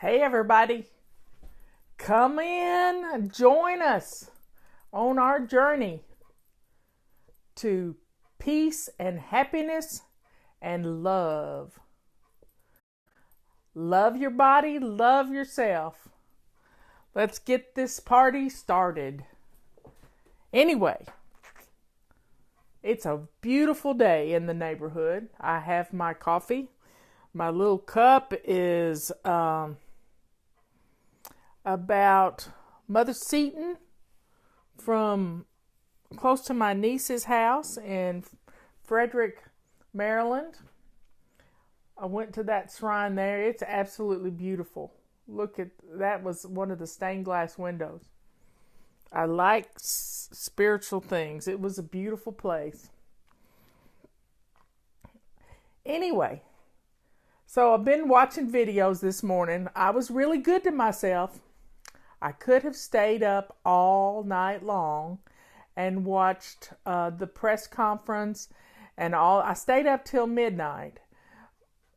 Hey everybody, come in, join us on our journey to peace and happiness and love. Love your body, love yourself. Let's get this party started. Anyway, it's a beautiful day in the neighborhood. I have my coffee. My little cup is about Mother Seton from close to my niece's house in Frederick, Maryland. I went to that shrine there. It's absolutely beautiful. Look at that, was one of the stained glass windows. I like spiritual things. It was a beautiful place. Anyway, so I've been watching videos this morning. I was really good to myself. I could have stayed up all night long and watched the press conference and all. I stayed up till midnight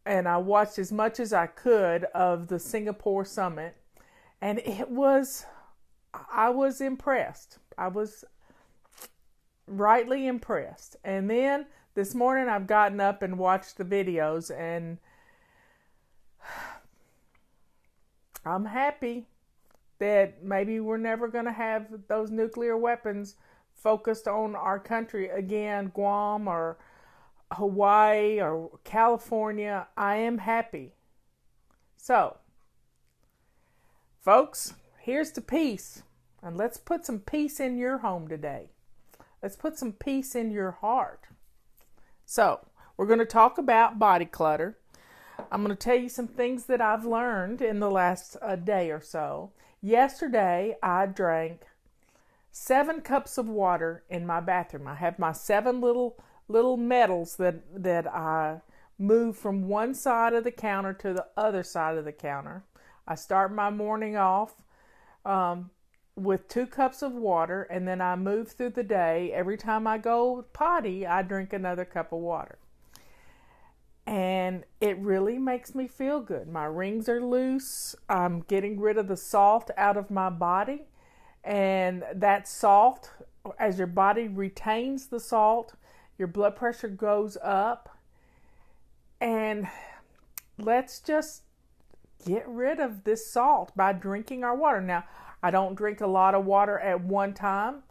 and I watched as much as I could of the Singapore summit, and I was impressed. I was rightly impressed. And then this morning I've gotten up and watched the videos, and I'm happy that maybe we're never going to have those nuclear weapons focused on our country again, Guam or Hawaii or California. I am happy. So, folks, here's to peace. And let's put some peace in your home today. Let's put some peace in your heart. So, we're going to talk about body clutter. I'm going to tell you some things that I've learned in the last day or so. Yesterday, I drank 7 cups of water in my bathroom. I have my 7 little medals that I move from one side of the counter to the other side of the counter. I start my morning off with 2 cups of water, and then I move through the day. Every time I go potty, I drink another cup of water. And it really makes me feel good. My rings are loose. I'm getting rid of the salt out of my body. And that salt, as your body retains the salt, your blood pressure goes up. And let's just get rid of this salt by drinking our water. Now, I don't drink a lot of water at one time.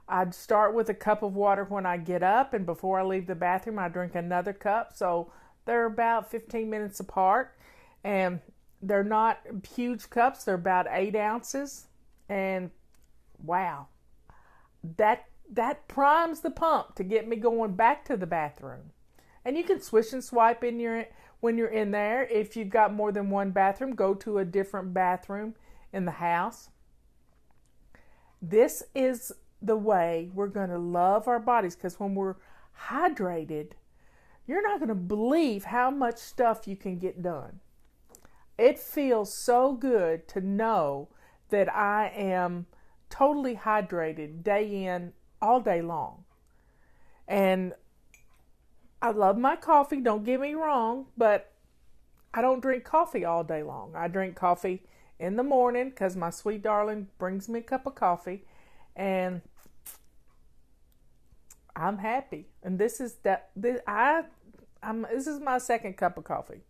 I'd start with a cup of water when I get up, and before I leave the bathroom, I drink another cup. So they're about 15 minutes apart, and they're not huge cups. They're about 8 ounces, and wow, that primes the pump to get me going back to the bathroom. And you can swish and swipe when you're in there. If you've got more than one bathroom, go to a different bathroom in the house. This is the way we're going to love our bodies, because when we're hydrated, you're not going to believe how much stuff you can get done. It feels so good to know that I am totally hydrated day in, all day long. And I love my coffee, don't get me wrong, but I don't drink coffee all day long. I drink coffee in the morning because my sweet darling brings me a cup of coffee, and I'm happy. And this is my 2nd cup of coffee.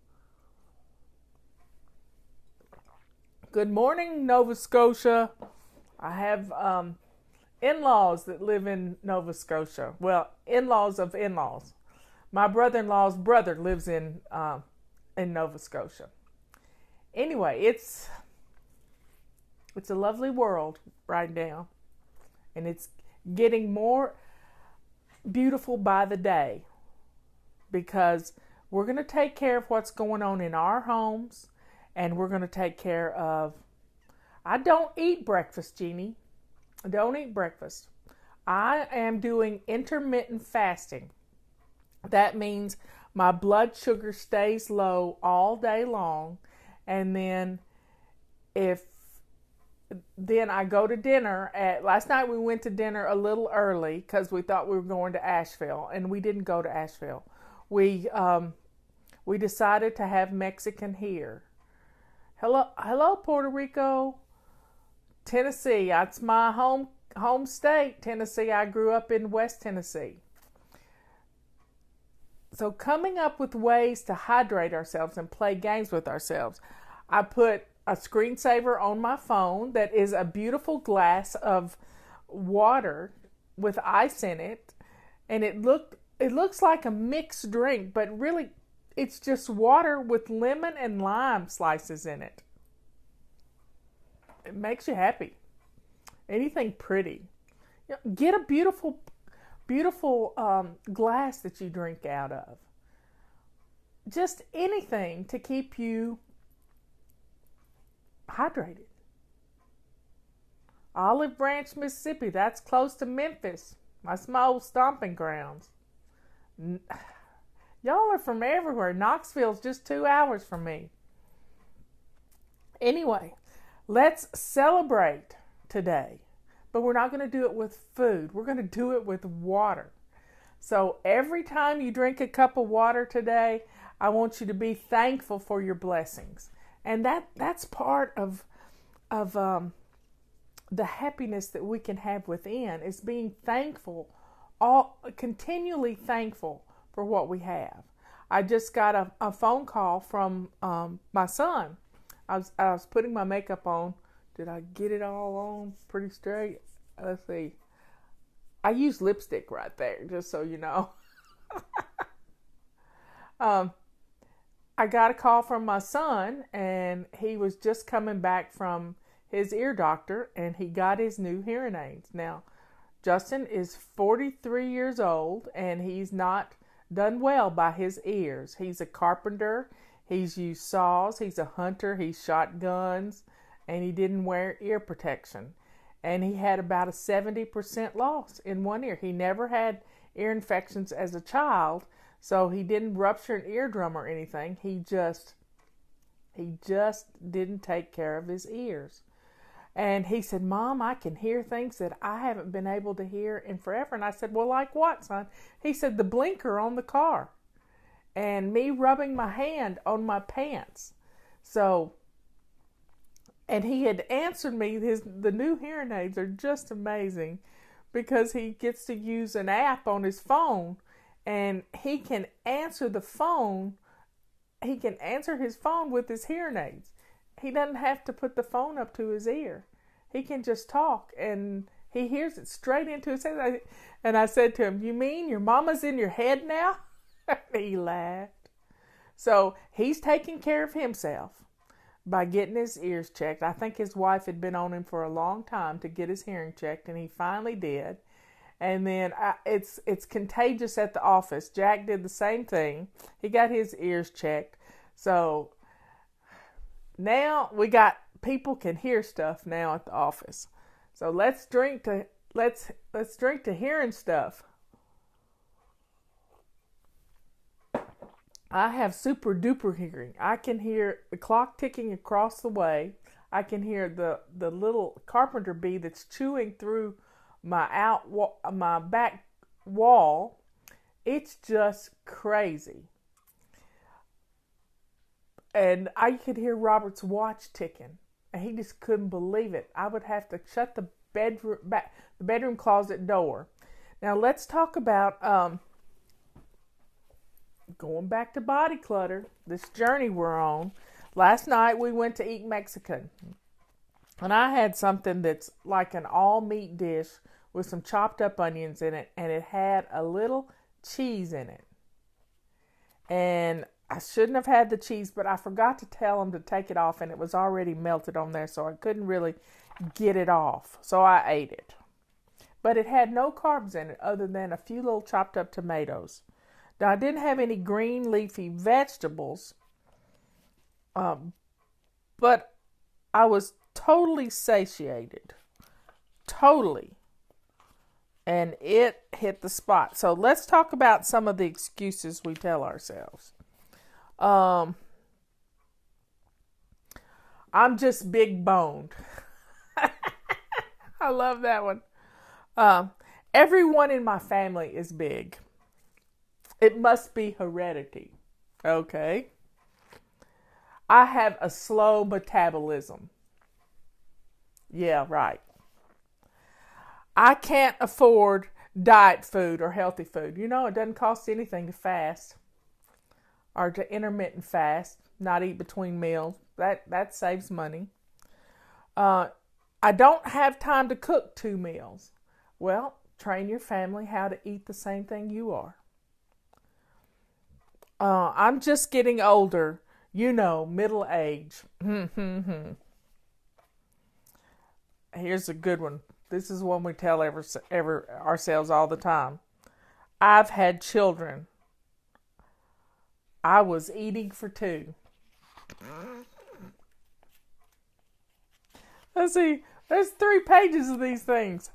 Good morning, Nova Scotia. I have in-laws that live in Nova Scotia. Well, in-laws of in-laws. My brother-in-law's brother lives in Nova Scotia. Anyway, it's a lovely world right now, and it's getting more beautiful by the day, because we're going to take care of what's going on in our homes, and we're going to take care of... I don't eat breakfast, Jeannie. I don't eat breakfast. I am doing intermittent fasting. That means my blood sugar stays low all day long, and then I go to dinner last night we went to dinner a little early because we thought we were going to Asheville, and we didn't go to Asheville. We decided to have Mexican here. Hello, Puerto Rico. Tennessee. That's my home state, Tennessee. I grew up in West Tennessee. So coming up with ways to hydrate ourselves and play games with ourselves. I put a screensaver on my phone that is a beautiful glass of water with ice in it, and it looks like a mixed drink, but really it's just water with lemon and lime slices in it. It makes you happy. Anything pretty. Get a beautiful glass that you drink out of. Just anything to keep you hydrated. Olive Branch, Mississippi. That's close to Memphis. That's my old stomping grounds. Y'all are from everywhere. Knoxville's just 2 hours from me. Anyway, let's celebrate today. But we're not going to do it with food. We're going to do it with water. So every time you drink a cup of water today, I want you to be thankful for your blessings. And that's part of the happiness that we can have within, is being thankful, continually thankful for what we have. I just got a phone call from my son. I was putting my makeup on. Did I get it all on pretty straight? Let's see. I use lipstick right there, just so you know. I got a call from my son, and he was just coming back from his ear doctor, and he got his new hearing aids. Now, Justin is 43 years old, and he's not done well by his ears. He's a carpenter. He's used saws. He's a hunter. He's shot guns. And he didn't wear ear protection. And he had about a 70% loss in one ear. He never had ear infections as a child, so he didn't rupture an eardrum or anything. He just didn't take care of his ears. And he said, Mom, I can hear things that I haven't been able to hear in forever. And I said, well, like what, son? He said, the blinker on the car and me rubbing my hand on my pants. So, and he had answered me, the new hearing aids are just amazing because he gets to use an app on his phone, and he can answer the phone. He can answer his phone with his hearing aids. He doesn't have to put the phone up to his ear. He can just talk, and he hears it straight into his head. And I said to him, you mean your mama's in your head now? He laughed. So he's taking care of himself by getting his ears checked. I think his wife had been on him for a long time to get his hearing checked, and he finally did. And then it's contagious at the office. Jack did the same thing. He got his ears checked. So now we got people can hear stuff now at the office. So let's drink to hearing stuff. I have super duper hearing. I can hear the clock ticking across the way. I can hear the little carpenter bee that's chewing through my back wall. It's just crazy. And I could hear Robert's watch ticking, and he just couldn't believe it. I would have to shut the bedroom closet door. Now let's talk about going back to body clutter, this journey we're on. Last night we went to eat Mexican, and I had something that's like an all-meat dish with some chopped up onions in it, and it had a little cheese in it. And I shouldn't have had the cheese, but I forgot to tell them to take it off, and it was already melted on there, so I couldn't really get it off. So I ate it. But it had no carbs in it other than a few little chopped up tomatoes. Now, I didn't have any green leafy vegetables, but I was totally satiated. Totally. And it hit the spot. So let's talk about some of the excuses we tell ourselves. I'm just big boned. I love that one. Everyone in my family is big. It must be heredity. Okay. I have a slow metabolism. Yeah, right. I can't afford diet food or healthy food. You know, it doesn't cost anything to fast or to intermittent fast, not eat between meals. That saves money. I don't have time to cook 2 meals. Well, train your family how to eat the same thing you are. I'm just getting older. You know, middle age. Here's a good one. This is one we tell ourselves all the time. I've had children. I was eating for 2. Let's see. There's 3 pages of these things.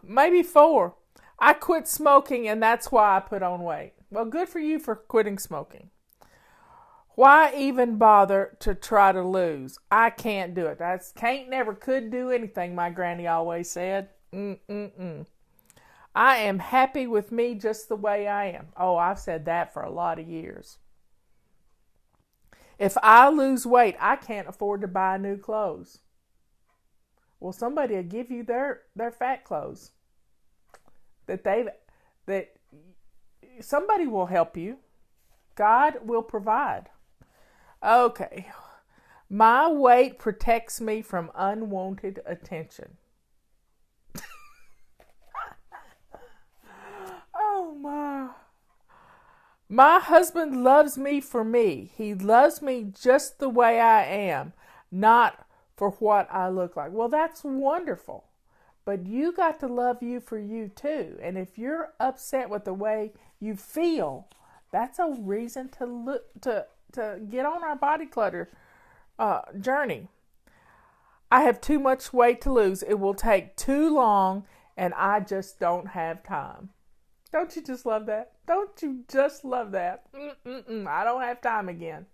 Maybe 4. I quit smoking and that's why I put on weight. Well, good for you for quitting smoking. Why even bother to try to lose? I can't do it. That's can't, never, could do anything, my granny always said. I am happy with me just the way I am. Oh, I've said that for a lot of years. If I lose weight, I can't afford to buy new clothes. Well, somebody will give you their fat clothes. That somebody will help you. God will provide. Okay. My weight protects me from unwanted attention. Oh my. My husband loves me for me. He loves me just the way I am, not for what I look like. Well, that's wonderful. But you got to love you for you too. And if you're upset with the way you feel, that's a reason to get on our body clutter journey. I have too much weight to lose. It will take too long, and I just don't have time. Don't you just love that? Don't you just love that? I don't have time again.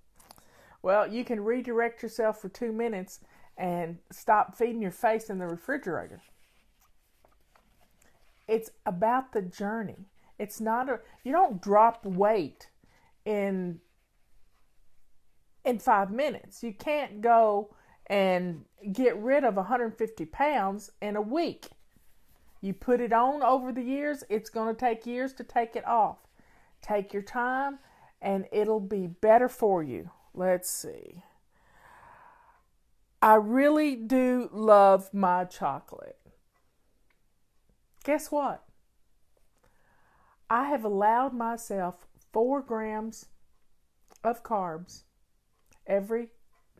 Well, you can redirect yourself for 2 minutes and stop feeding your face in the refrigerator. It's about the journey. It's not you don't drop weight in 5 minutes. You can't go and get rid of 150 pounds in a week. You put it on over the years, it's going to take years to take it off. Take your time and it'll be better for you. Let's see. I really do love my chocolate. Guess what? I have allowed myself 4 grams of carbs every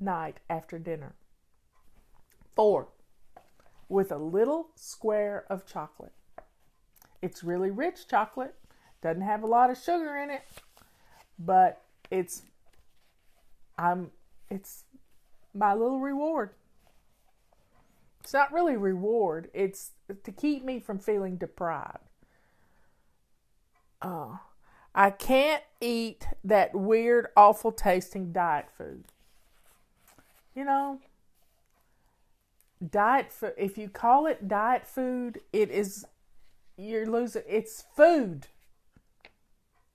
night after dinner. 4. With a little square of chocolate. It's really rich chocolate. Doesn't have a lot of sugar in it. But it's my little reward. It's not really reward. It's to keep me from feeling deprived. I can't eat that weird, awful tasting diet food. You know, diet food, if you call it diet food, you're losing. It's food.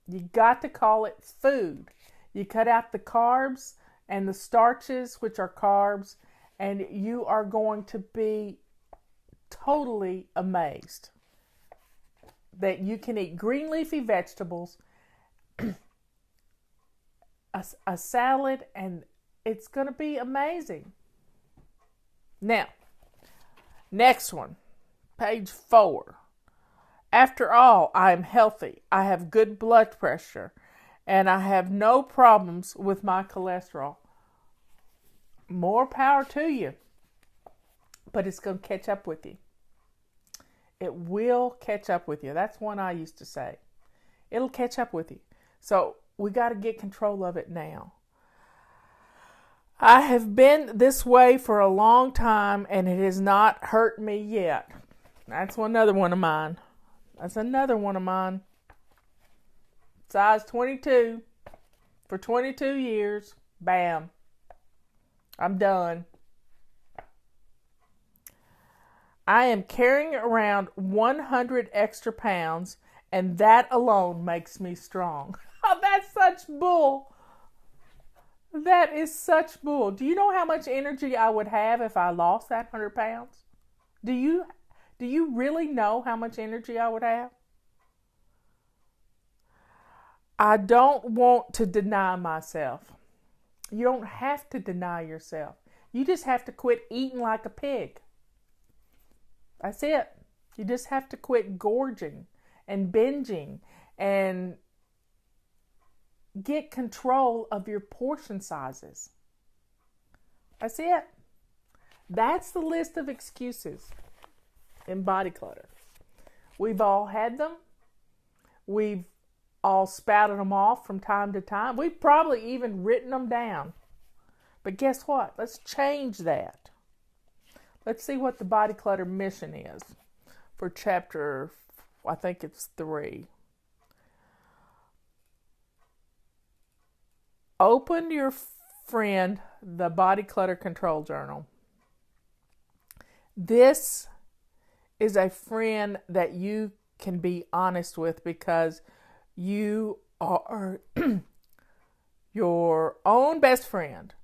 You got to call it food. You cut out the carbs and the starches, which are carbs, and you are going to be totally amazed that you can eat green leafy vegetables, a salad, and it's going to be amazing. Now, next one, page 4. After all, I am healthy. I have good blood pressure, and I have no problems with my cholesterol. More power to you, but it's going to catch up with you. It will catch up with you. That's one I used to say. It'll catch up with you. So we got to get control of it now. I have been this way for a long time, and it has not hurt me yet. That's another one of mine. Size 22 for 22 years. Bam. I'm done. I am carrying around 100 extra pounds, and that alone makes me strong. Oh, that's such bull. That is such bull. Do you know how much energy I would have if I lost that 100 pounds? Do you really know how much energy I would have? I don't want to deny myself. You don't have to deny yourself. You just have to quit eating like a pig. That's it. You just have to quit gorging and binging and get control of your portion sizes. That's it. That's the list of excuses in body clutter. We've all had them. We've all spouted them off from time to time. We've probably even written them down. But guess what? Let's change that. Let's see what the body clutter mission is for chapter, I think it's 3. Open your friend the Body Clutter Control Journal. This is a friend that you can be honest with because you are your own best friend.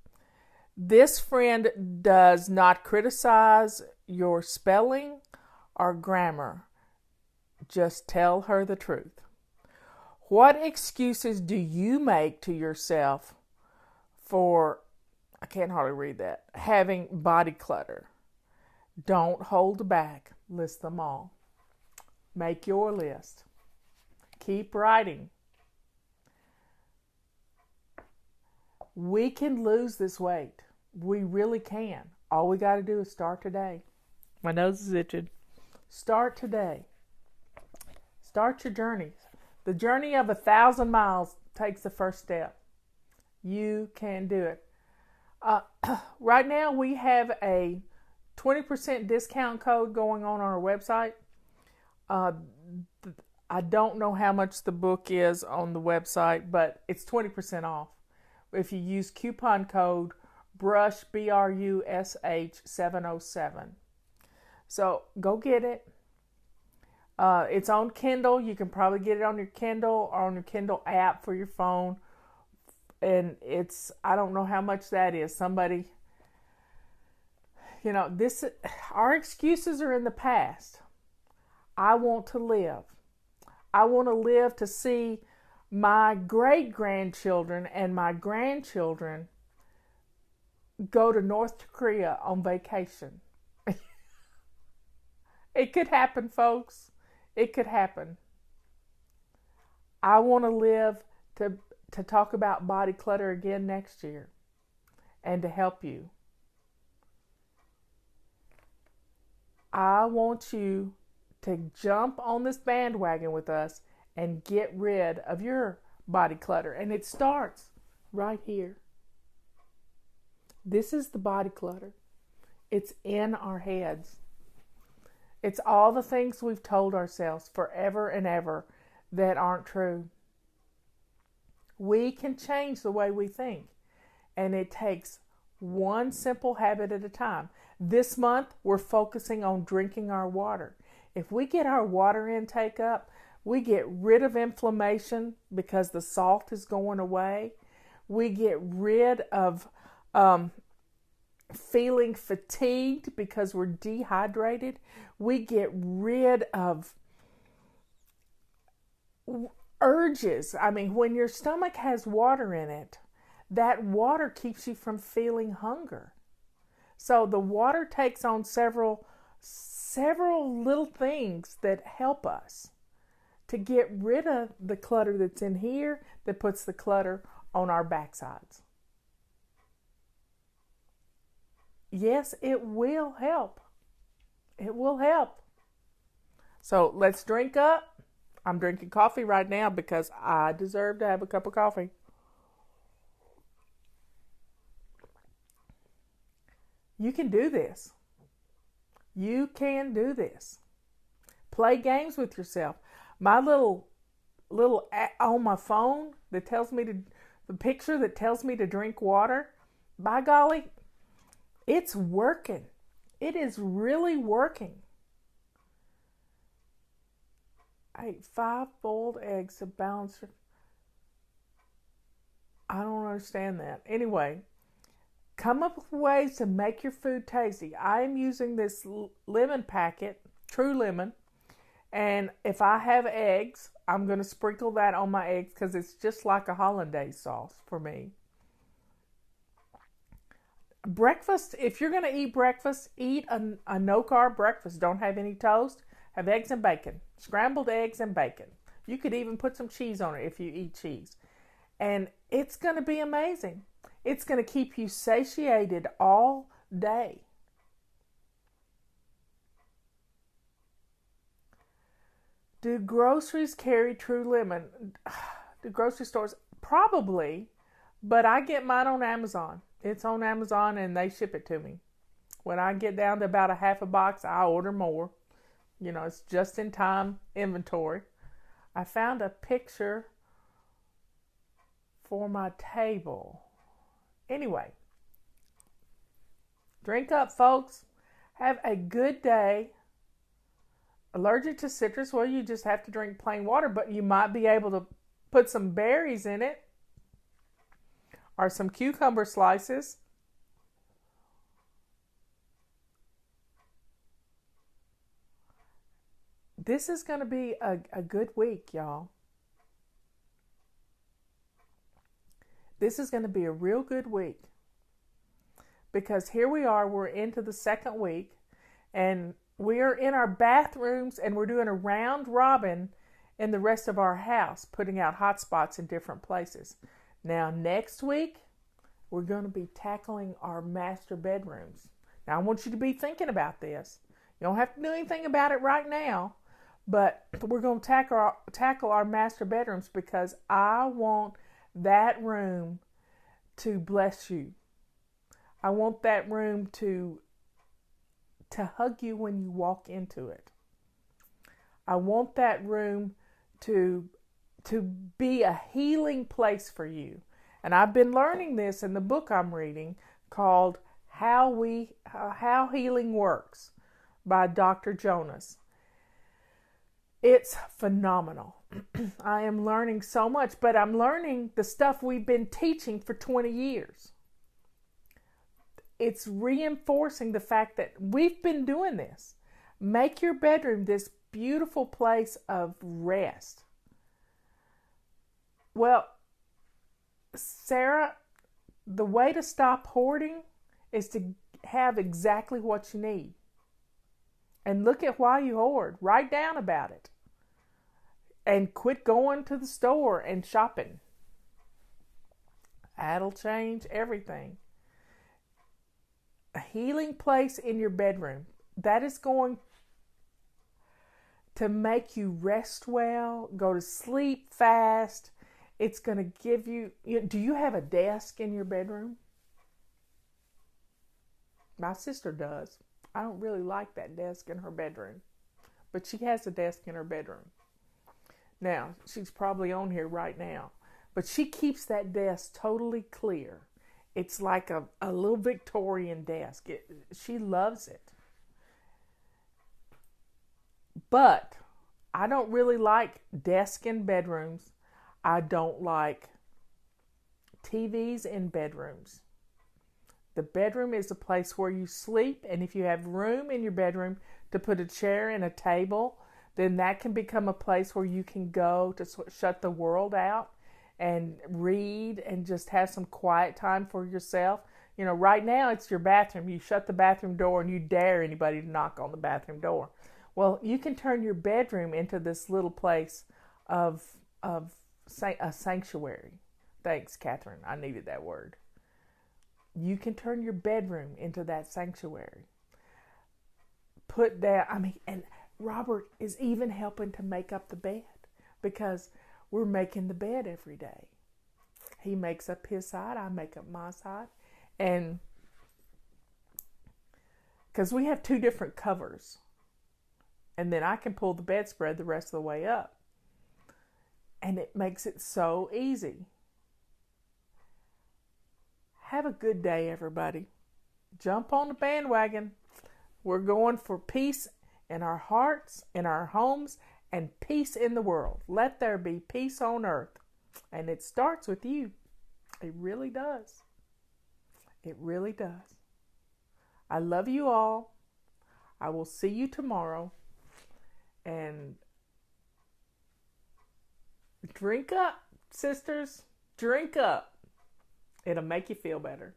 This friend does not criticize your spelling or grammar. Just tell her the truth. What excuses do you make to yourself for, I can't hardly read that, having body clutter? Don't hold back. List them all. Make your list. Keep writing. We can lose this weight. We really can. All we got to do is start today. My nose is itching. Start today. Start your journey. The journey of 1,000 miles takes the first step. You can do it. Right now we have a 20% discount code going on our website. I don't know how much the book is on the website, but it's 20% off if you use coupon code BRUSH, BRUSH 707. So go get it. It's on Kindle. You can probably get it on your Kindle or on your Kindle app for your phone. And it's, I don't know how much that is. Somebody, our excuses are in the past. I want to live. I want to live to see my great-grandchildren and my grandchildren go to North Korea on vacation. It could happen, folks. It could happen. I want to live to talk about body clutter again next year and to help you. I want you to jump on this bandwagon with us and get rid of your body clutter. And it starts right here. This is the body clutter. It's in our heads. It's all the things we've told ourselves forever and ever that aren't true. We can change the way we think, and it takes one simple habit at a time. This month, we're focusing on drinking our water. If we get our water intake up, we get rid of inflammation because the salt is going away. We get rid of feeling fatigued because we're dehydrated. We get rid of urges. I mean, when your stomach has water in it, that water keeps you from feeling hunger. So the water takes on several little things that help us to get rid of the clutter that's in here that puts the clutter on our backsides. Yes, it will help. It will help. So let's drink up. I'm drinking coffee right now because I deserve to have a cup of coffee. You can do this. You can do this. Play games with yourself. My little on my phone that tells me the picture that tells me to drink water, by golly, it's working. It is really working. I ate 5 boiled eggs to balance. I don't understand that. Anyway, come up with ways to make your food tasty. I am using this lemon packet, True Lemon, and if I have eggs, I'm going to sprinkle that on my eggs because it's just like a hollandaise sauce for me. Breakfast, if you're going to eat breakfast, eat a no-carb breakfast. Don't have any toast. Have eggs and bacon. Scrambled eggs and bacon. You could even put some cheese on it if you eat cheese. And it's going to be amazing. It's going to keep you satiated all day. Do groceries carry True Lemon? Do grocery stores? Probably, but I get mine on Amazon. It's on Amazon and they ship it to me. When I get down to about a half a box, I order more. You know, it's just in time inventory. I found a picture for my table. Anyway, drink up, folks. Have a good day. Allergic to citrus? Well, you just have to drink plain water, but you might be able to put some berries in it or some cucumber slices. This is going to be a good week, y'all. This is going to be a real good week. Because here we are, we're into the second week, and we are in our bathrooms, and we're doing a round robin in the rest of our house, putting out hot spots in different places. Now, next week, we're going to be tackling our master bedrooms. Now, I want you to be thinking about this. You don't have to do anything about it right now, but we're going to tackle our master bedrooms because I want that room to bless you. I want that room to hug you when you walk into it. I want that room to be a healing place for you. And I've been learning this in the book I'm reading called How Healing Works by Dr. Jonas. It's phenomenal. I am learning so much, but I'm learning the stuff we've been teaching for 20 years. It's reinforcing the fact that we've been doing this. Make your bedroom this beautiful place of rest. Well, Sarah, the way to stop hoarding is to have exactly what you need. And look at why you hoard. Write down about it. And quit going to the store and shopping. That'll change everything. A healing place in your bedroom. That is going to make you rest well, go to sleep fast. It's going to give you... Do you have a desk in your bedroom? My sister does. I don't really like that desk in her bedroom. But she has a desk in her bedroom. Now, she's probably on here right now. But she keeps that desk totally clear. It's like a little Victorian desk. She loves it. But I don't really like desks in bedrooms. I don't like TVs in bedrooms. The bedroom is a place where you sleep, and if you have room in your bedroom to put a chair and a table, then that can become a place where you can go to shut the world out and read and just have some quiet time for yourself. You know, right now it's your bathroom. You shut the bathroom door and you dare anybody to knock on the bathroom door. Well, you can turn your bedroom into this little place of a sanctuary. Thanks, Catherine. I needed that word. You can turn your bedroom into that sanctuary. Put that, and Robert is even helping to make up the bed because we're making the bed every day. He makes up his side, I make up my side. And because we have two different covers. And then I can pull the bedspread the rest of the way up. And it makes it so easy. Have a good day, everybody. Jump on the bandwagon. We're going for peace in our hearts, in our homes, and peace in the world. Let there be peace on earth. And it starts with you. It really does. It really does. I love you all. I will see you tomorrow. And drink up, sisters. Drink up. It'll make you feel better.